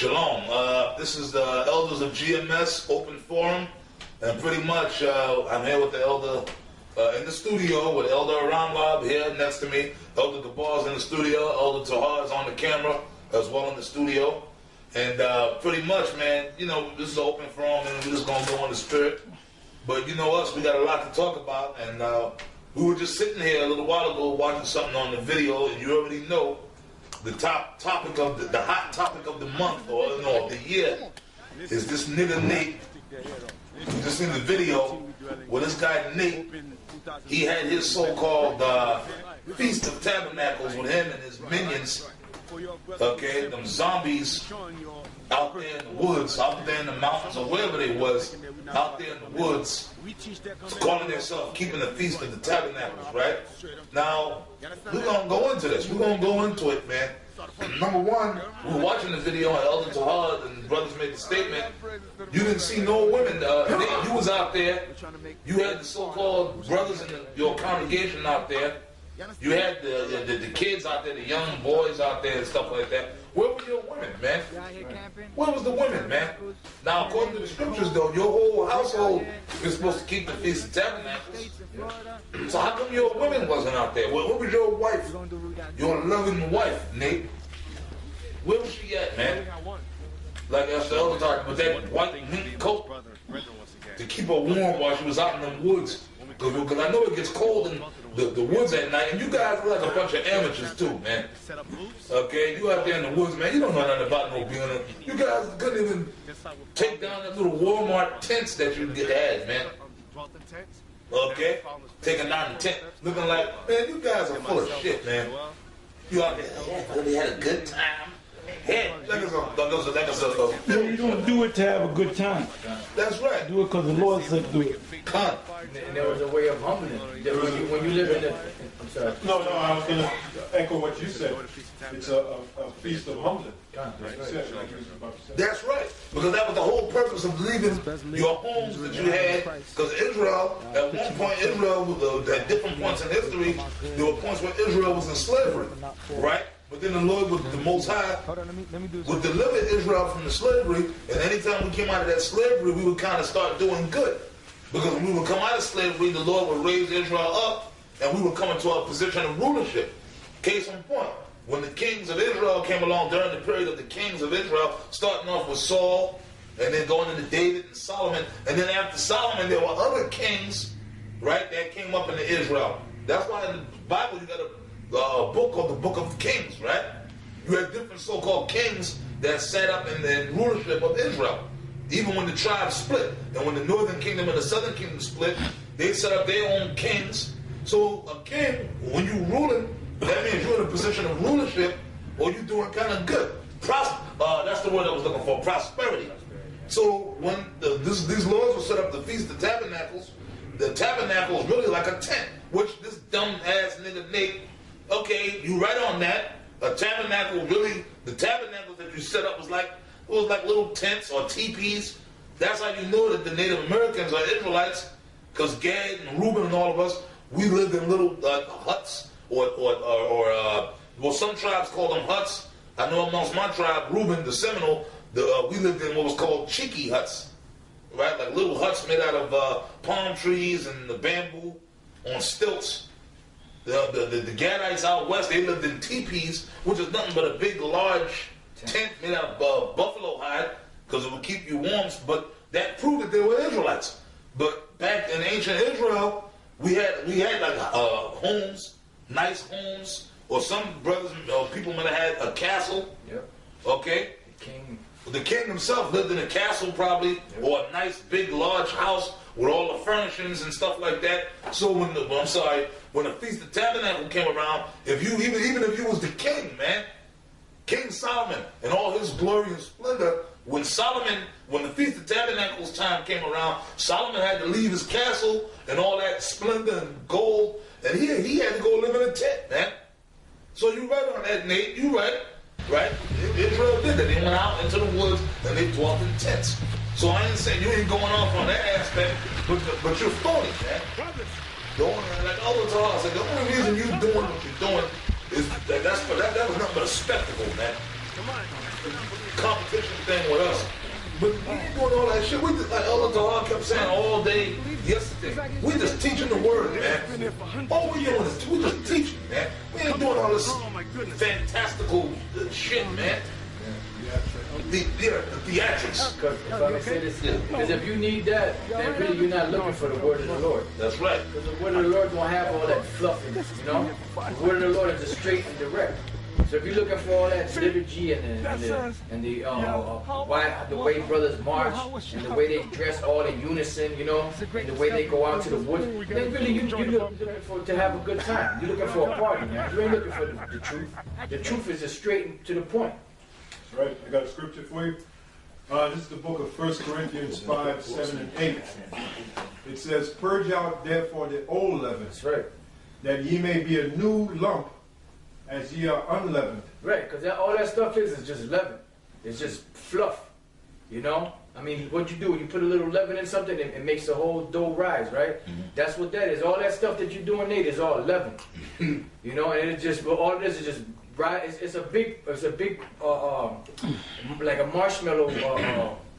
Shalom. This is the Elders of GMS Open Forum, and pretty much I'm here with the Elder in the studio with Elder Aramlab here next to me. Elder Gabar's in the studio. Elder Tahar is on the camera as well in the studio. And pretty much, man, you know, this is an open forum and we're just going to go on the spirit. But you know us, we got a lot to talk about. And we were just sitting here a little while ago watching something on the video, and you already know the hot topic of the month, or no, of the year, is this nigga Nate. You just seen the video where this guy Nate, he had his so-called Feast of Tabernacles with him and his minions. Okay, them zombies out there in the woods, out there in the mountains, or wherever they was, out there in the woods, calling themselves keeping the Feast of the Tabernacles, right? Now, we're going to go into this. We're going to go into it, man. Number one, we were watching the video, and Elder Tahar and brothers made the statement, you didn't see no women. You was out there. You had the so-called brothers in your congregation out there. You had the kids out there, the young boys out there and stuff like that. Where were your women, man? Where was the women, man? Now, according to the scriptures, though, your whole household is supposed to keep the Feast of Tabernacles. So how come your women wasn't out there? Where was your wife? Your loving wife, Nate? Where was she at, man? Like I said, Elder talking with that white mink coat to keep her warm while she was out in the woods. Because I know it gets cold in the woods at night, and you guys are like a bunch of amateurs too, man. Okay, you out there in the woods, man, you don't know nothing about no being. You guys couldn't even take down that little Walmart tents that you had, man. Okay, taking down the tent, looking like, man, you guys are full of shit, man. You out there, yeah, really had a good time. Hey, you don't do it to have a good time. That's right. Do it because the Lord said do it. And there was a way of humbling. When you live in the... I'm sorry. No, I was going to echo what you said. It's a feast of humbling. That's right. Because that was the whole purpose of leaving your homes that you had. Because Israel, at one point, Israel, at different points in history, there were points where Israel was in slavery. Right? But then the Lord, with the Most High, would deliver Israel from the slavery, and anytime we came out of that slavery, we would kind of start doing good. Because when we would come out of slavery, the Lord would raise Israel up, and we would come into a position of rulership. Case in point, when the kings of Israel came along during the period of the kings of Israel, starting off with Saul, and then going into David and Solomon, and then after Solomon, there were other kings, right, that came up into Israel. That's why in the Bible you got a book called the Book of Kings, right? You had different so-called kings that sat up in the rulership of Israel. Even when the tribes split, and when the northern kingdom and the southern kingdom split, they set up their own kings. So a king, when you ruling, that means you're in a position of rulership, or you're doing kind of good. That's the word I was looking for, prosperity. So when these laws were set up, the Feast of Tabernacles, the tabernacle is really like a tent, which this dumb-ass nigga Nate, okay, you right on that. A tabernacle, really, the tabernacles that you set up was like little tents or teepees. That's how you know that the Native Americans are Israelites, because Gad and Reuben and all of us, we lived in little huts, well, some tribes call them huts. I know amongst my tribe, Reuben, the Seminole, we lived in what was called cheeky huts, right? Like little huts made out of palm trees and the bamboo on stilts. The Gadites out west, they lived in teepees, which is nothing but a big, large tent made out of buffalo hide, because it would keep you warm. But that proved that they were Israelites. But back in ancient Israel, we had like homes, nice homes, or some brothers, people might have had a castle. Yep. Okay. The king himself lived in a castle probably, or a nice, big, large house with all the furnishings and stuff like that. So when the Feast of Tabernacle came around, even if you was the king, man, King Solomon and all his glory and splendor, when the Feast of Tabernacles time came around, Solomon had to leave his castle and all that splendor and gold, and he had to go live in a tent, man. So you right on that, Nate. You right. Israel did that. They went out into the woods and they dwelt in tents. So I ain't saying you ain't going off on that aspect, but you're phony, man. Like all the time, I said the only reason you doing what you're doing is that was nothing but a spectacle, man. competition thing with us. But we ain't doing all that shit. We just, like Elder Tahar kept saying all day yesterday, we just teaching the word, man. All we doing is we just teaching, man. We ain't doing all this fantastical shit, man. The theatrics. Because if I may say this, because if you need that, then really you're not looking for the word of the Lord. That's right. Because the word of the Lord don't have all that fluffiness, you know? The word of the Lord is just straight and direct. So if you're looking for all that liturgy and the way brothers march and the way they dress all in unison, you know, and the way they go out to the woods, then really you're looking for to have a good time. You're looking for a party, man. You ain't looking for the truth. The truth is just straight and to the point. That's right. I got a scripture for you. This is the book of 1 Corinthians 5, 7, and 8. It says, "Purge out therefore the old leaven, That's right. that ye may be a new lump, as ye are unleavened." Right, because all that stuff is just leaven. It's just fluff, you know? I mean, what you do, you put a little leaven in something, it makes the whole dough rise, right? That's what that is. All that stuff that you're doing, Nate, is all leaven. You know, and it just, all it is just, it's a big, like a marshmallow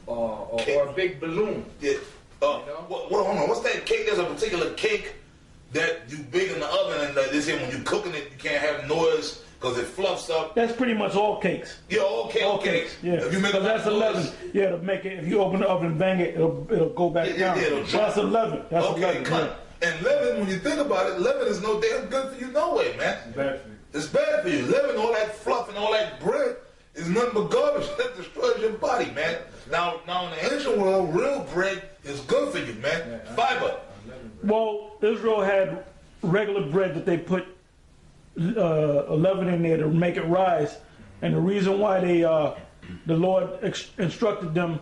or a big balloon. Yeah. Hold on. What's that cake? There's a particular cake that you bake in the oven, and they say when you're cooking it, you can't have noise because it fluffs up. That's pretty much all cakes. Yeah, all cakes. Yeah, If you make because that's 11. Yeah, to make it. If you open the oven and bang it, it'll go back down. That's 11. That's 11. Yeah. And leaven, when you think about it, leaven is no damn good for you no way, man. It's bad for you. It's bad for you. Leaven, all that fluff and all that bread is nothing but garbage that destroys your body, man. Now in the ancient world, real bread is good for you, man. Fiber. Well, Israel had regular bread that they put leaven in there to make it rise, and the reason why the Lord instructed them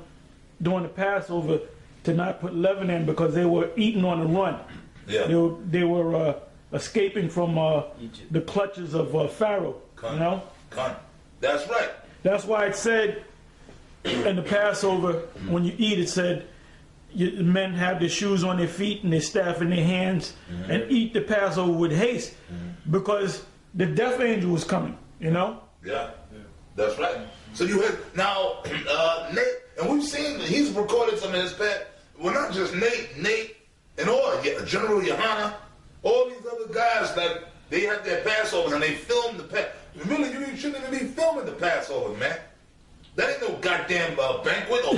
during the Passover to not put leaven in because they were eating on the run. Yeah. They were escaping from the clutches of Pharaoh. You know. That's right. That's why it said in the Passover when you eat, it said. Men have their shoes on their feet and their staff in their hands and eat the Passover with haste because the death angel was coming, you know? Yeah. That's right. So you had, now, Nate, and we've seen, he's recorded some of his past, well, not just Nate, and all, General Yohana, all these other guys that they had their Passovers and they filmed the Passover. Really, you shouldn't even be filming the Passover, man. That ain't no goddamn banquet or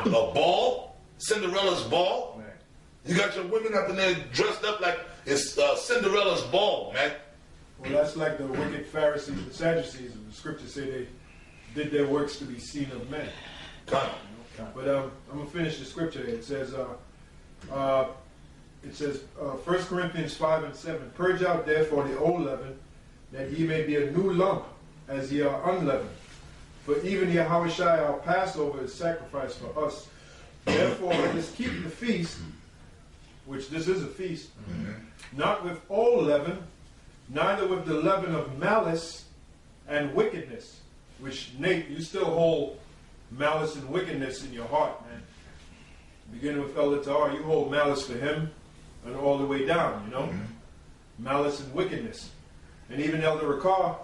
a ball. Cinderella's ball. Right. You got your women up in there dressed up like it's Cinderella's ball, man. Well, that's like the wicked Pharisees and Sadducees. And the scriptures say they did their works to be seen of men. But I'm gonna finish the scripture. It says, 1 Corinthians 5 and 7. "Purge out therefore the old leaven, that ye may be a new lump, as ye are unleavened. For even Yahushua our Passover is sacrificed for us. Therefore, let us keep the feast," which this is a feast, "not with old leaven, neither with the leaven of malice and wickedness." Which, Nate, you still hold malice and wickedness in your heart, man. Beginning with Elder Tahar, you hold malice for him and all the way down, you know? Malice and wickedness. And even Elder Rakar,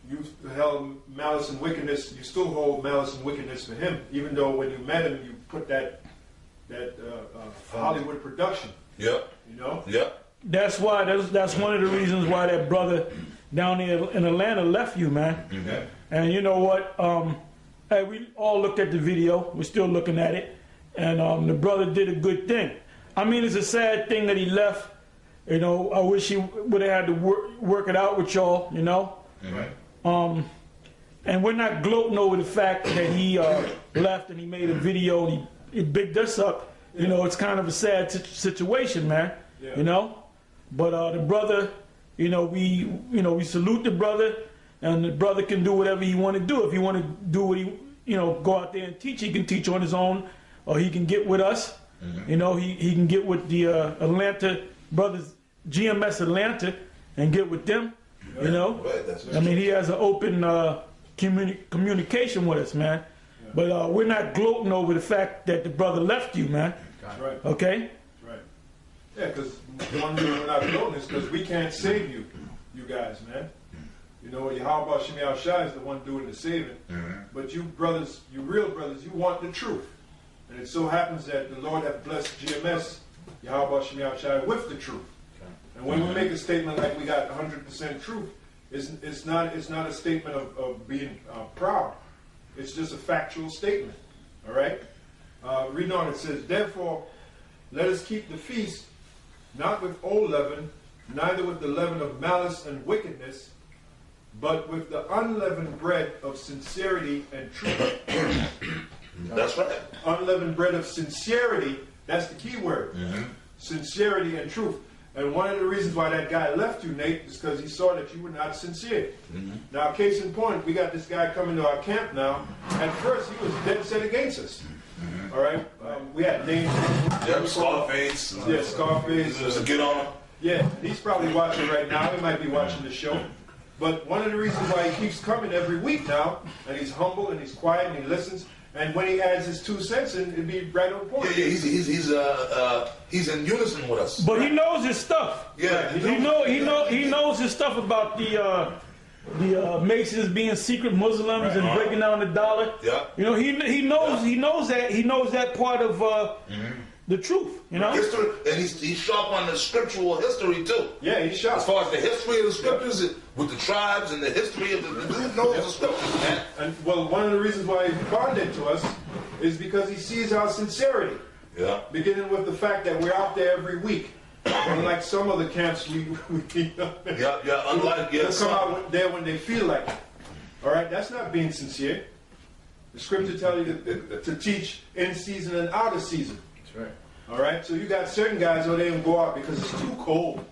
you held malice and wickedness, you still hold malice and wickedness for him, even though when you met him, you put that Hollywood production. Yep. You know? Yep. That's why, that's one of the reasons why that brother down there in Atlanta left you, man. Okay. And you know what? Hey, we all looked at the video. We're still looking at it. And the brother did a good thing. I mean, it's a sad thing that he left. You know, I wish he would have had to work it out with y'all, you know? Right. And we're not gloating over the fact that he left and he made a video and he bigged us up. You know, it's kind of a sad situation, man. Yeah. You know? But the brother, we salute the brother, and the brother can do whatever he want to do. If he want to do what he, go out there and teach, he can teach on his own, or he can get with us. He can get with the Atlanta brothers, GMS Atlanta, and get with them. Right. That's right. I mean, he has an open communication with us, man. Yeah. But we're not gloating over the fact that the brother left you, man. That's right. Okay? That's right. Yeah, because the one reason we're not gloating is because we can't save you guys, man. You know, Yahweh Shemi Shai is the one doing the saving. But you brothers, you real brothers, you want the truth. And it so happens that the Lord hath blessed GMS, Yahweh Shemi Shai, with the truth. And when we make a statement like we got 100% truth, it's not a statement of being proud. It's just a factual statement. All right? Reading on, it says, therefore, let us keep the feast, not with old leaven, neither with the leaven of malice and wickedness, but with the unleavened bread of sincerity and truth. That's right. Unleavened bread of sincerity, that's the key word. Sincerity and truth. And one of the reasons why that guy left you, Nate, is because he saw that you were not sincere. Now, case in point, we got this guy coming to our camp now. At first, he was dead set against us. All right? We had names. Yeah, Scarface. Yeah, Scarface. Just to get on him. Yeah, he's probably watching right now. He might be watching the show. But one of the reasons why he keeps coming every week now, and he's humble and he's quiet and he listens, and when he adds his 2 cents in, it'd be right on point. Yeah, he's in unison with us. But he knows his stuff. Yeah, He knows his stuff about the Masons being secret Muslims and breaking down the dollar. Yeah. You know, he knows that part of the truth. You know. History, and he's sharp on the scriptural history too. Yeah, he's sharp. As far as the history of the scriptures, with the tribes and the history of the dude knows the scriptures, man. And well, one of the reasons why he's bonded to us is because he sees our sincerity. Yeah. Beginning with the fact that we're out there every week. Unlike some other camps, we unlike come out there when they feel like it. All right, that's not being sincere. The scripture tells you to teach in season and out of season. That's right. All right, so you got certain guys who they don't go out because it's too cold.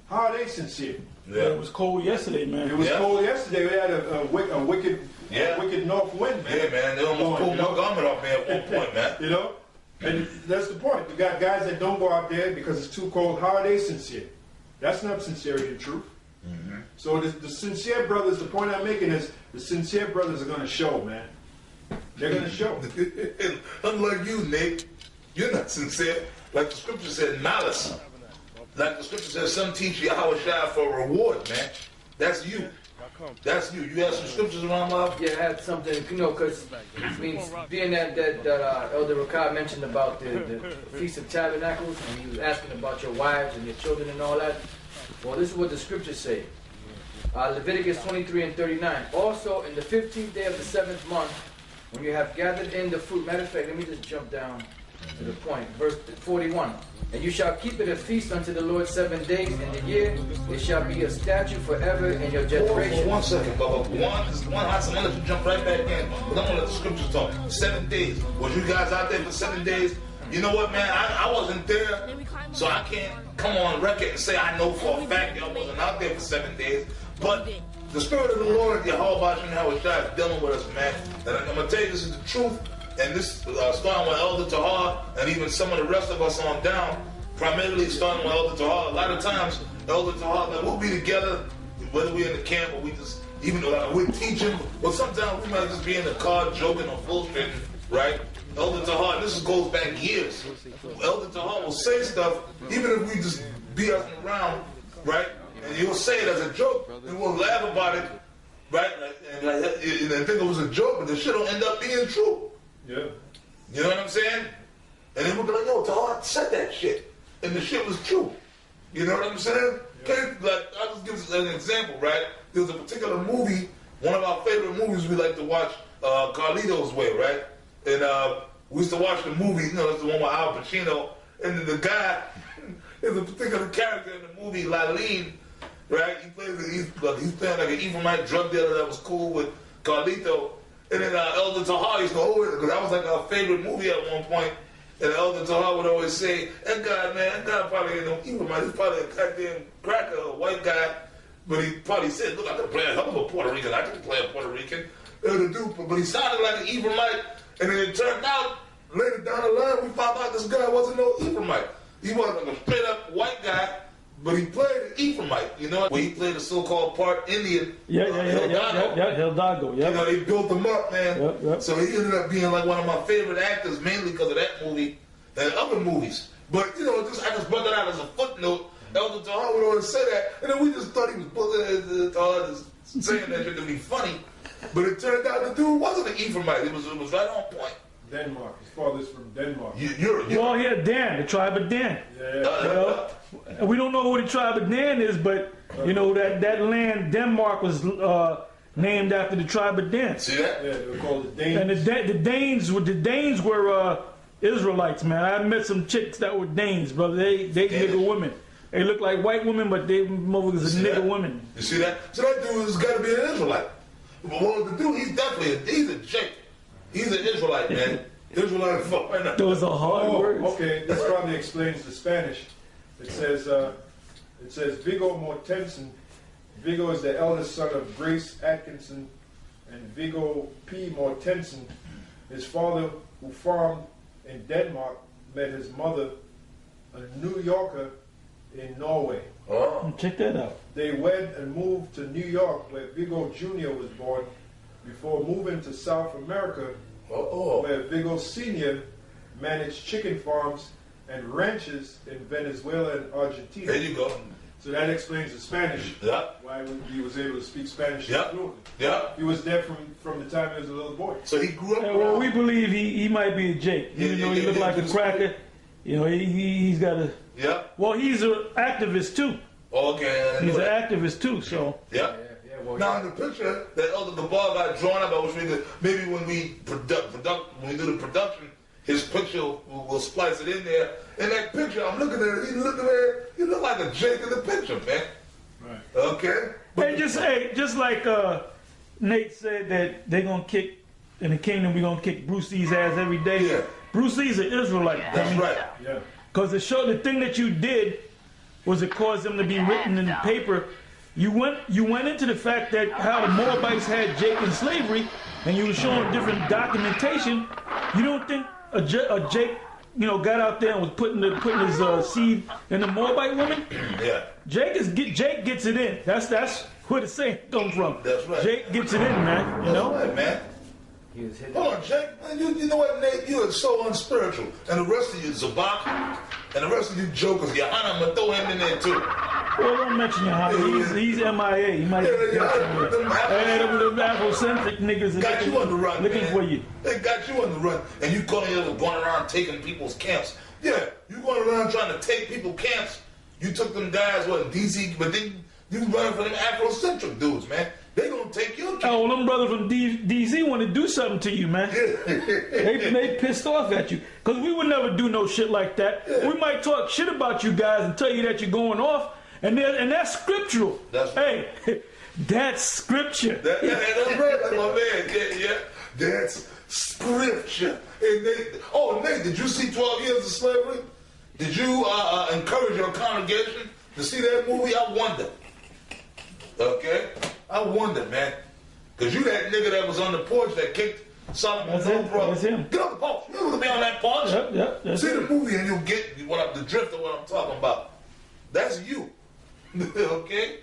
How are they sincere? Yeah, it was cold yesterday, man. It was cold yesterday. We had a wicked north wind, man. Yeah, man, they almost pulled my garment off, man, at one point, man. You know? And that's the point. You got guys that don't go out there because it's too cold. How are they sincere? That's not sincerity and truth. So the sincere brothers, the point I'm making is the sincere brothers are going to show, man. They're going to show. Unlike you, Nate, you're not sincere. Like the scripture said, malice. Like the scripture says, some teach Yahweh Shai for a reward, man. That's you. That's you. You have some scriptures around, love? Yeah, I had something, you know, because I mean, being that Elder Rakai mentioned about the Feast of Tabernacles, and he was asking about your wives and your children and all that. Well, this is what the scriptures say. Leviticus 23:39. Also, in the 15th day of the 7th month, when you have gathered in the fruit. Matter of fact, let me just jump down to the point. Verse 41. And you shall keep it a feast unto the Lord 7 days in the year. It shall be a statute forever in your generation. 1 second, Bubba. One hot, I'm going to let you jump right back in. But I'm going to let the scriptures talk. 7 days. Was you guys out there for 7 days? You know what, man? I wasn't there, so I can't come on record and say I know for a fact y'all wasn't out there for 7 days. But the Spirit of the Lord, Yahweh Shai, is dealing with us, man. And I'm going to tell you, this is the truth. And this, starting with Elder Tahar, and even some of the rest of us on down, primarily starting with Elder Tahar. A lot of times, Elder Tahar, we'll be together, whether we're in the camp or we just, even though we teach him, but sometimes we might just be in the car joking or bullshitting, right? Elder Tahar, this goes back years. Elder Tahar will say stuff, even if we just be up and around, right? And he'll say it as a joke, and we'll laugh about it, right? And I think it was a joke, but the shit will end up being true. Yeah. You know what I'm saying? And then we'll be like, yo, Tahar said that shit. And the shit was true. You know what I'm saying? Yeah. Like, I'll just give an example, right? There was a particular movie, one of our favorite movies we like to watch, Carlito's Way, right? And we used to watch the movie, you know, that's the one with Al Pacino. And then the guy, there's a particular character in the movie, Laline, right? He's playing like an Ephraimite drug dealer that was cool with Carlito. And then Elder Tahar used to always, because that was like our favorite movie at one point. And Elder Tahar would always say, that guy probably ain't no Ephraimite. He's probably a goddamn cracker, a white guy. But he probably said, look, I can play a hell of a Puerto Rican. I can play a Puerto Rican. But he sounded like an Ephraimite. And then it turned out, later down the line, we found out this guy wasn't no Ephraimite. He wasn't like a straight up white guy. But he played an Ephraimite, you know, where he played a so-called part Indian. Hidalgo. You know, they built him up, man. Yep. So he ended up being like one of my favorite actors, mainly because of that movie and other movies. But, you know, I just brought that out as a footnote. Elder Tahar would always say that. And then we just thought he was bullying Tahar, just saying that shit to be funny, but it turned out the dude wasn't an Ephraimite. It was right on point. Denmark. His father's from Denmark. You're Well, yeah, Dan, the tribe of Dan. Well, we don't know who the tribe of Dan is, but you know that land Denmark was named after the tribe of Dan. See that? Yeah, they were called the Danes. And the Danes were Israelites, man. I met some chicks that were Danes, brother. They nigger women. They look like white women, but they motherfuckers are nigger women. You see that? So that dude has got to be an Israelite. But what the dude, he's a Jake. He's an Israelite, man. Israelite fuck. Those are hard words. Okay, this probably explains the Spanish. It says Vigo Mortensen. Vigo is the eldest son of Grace Atkinson and Vigo P. Mortensen. His father, who farmed in Denmark, met his mother, a New Yorker, in Norway. Oh. Check that out. They wed and moved to New York, where Vigo Jr. was born, before moving to South America, where Vigo Sr. managed chicken farms and ranches in Venezuela and Argentina. There you go. So that explains the Spanish. Yeah. Why he was able to speak Spanish Yeah. fluently. Yeah. He was there from the time he was a little boy. So he grew up. Well, we believe he might be a Jake. Even though he look like a cracker, you know, he's got a. Yeah. Well, he's an activist too. Okay. He's an activist too. So. Yeah. Well, now in the picture that Elder Gabar got drawn up, I was thinking maybe when we when we do the production, his picture we'll splice it in there. In that picture, I'm looking at it. He look like a Jake in the picture, man. Right. Okay. But just like Nate said that they're gonna kick in the kingdom, we're gonna kick Bruce Lee's ass every day. Yeah. Bruce Lee's an Israelite. That's right. Yeah. Because the thing that you did was it caused them to be written in the paper. You went into the fact that how the Moabites had Jake in slavery, and you were showing different documentation. You don't think a Jake, you know, got out there and was putting his seed in the Moabite woman? Yeah. Jake gets it in. That's where the saying comes from. That's right. Jake gets it in, man. You know. That's right, man. he was hitting. Hold on, Jake. Man, you know what, Nate? You are so unspiritual. And the rest of you, Zabak, and the rest of you jokers, Yohana, I'm going to throw him in there too. Well, don't mention your He's MIA. He might be them Afrocentric niggas got you on the run, looking man. for you. They got you on the run. And you going around taking people's camps. Yeah, you going around trying to take people's camps. You took them guys, what, DC, but then you running for them Afrocentric dudes, man. They gonna take your camp. Oh, them brothers from DC want to do something to you, man. they pissed off at you. Because we would never do no shit like that. Yeah. We might talk shit about you guys and tell you that you're going off. And that's scriptural. That's hey, that's scripture. That's right, like my man. Yeah. That's scripture. And Nate, did you see 12 Years of Slavery? Did you encourage your congregation to see that movie? I wonder. Okay? I wonder, man. Because you that nigga that was on the porch that kicked Solomon's own brother. That's him. Get on the porch. You want to be on that porch? Yep, that's see it. the movie and you'll get the drift of what I'm talking about. That's you. Okay?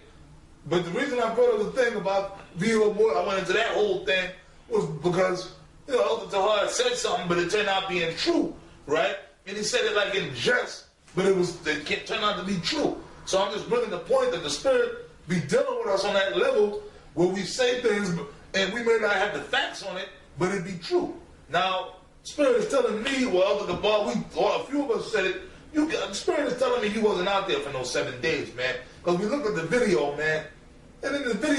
But the reason I brought up the thing about Vila Moore, I went into that whole thing, was because, you know, Elder Tahar said something, but it turned out being true, right? And he said it like in jest, but it turned out to be true. So I'm just bringing the point that the Spirit be dealing with us on that level where we say things and we may not have the facts on it, but it be true. Now, Spirit is telling me, well, Elder Gabar, a few of us said it, the Spirit is telling me you wasn't out there for no 7 days, man. Because we looked at the video, man, and in the video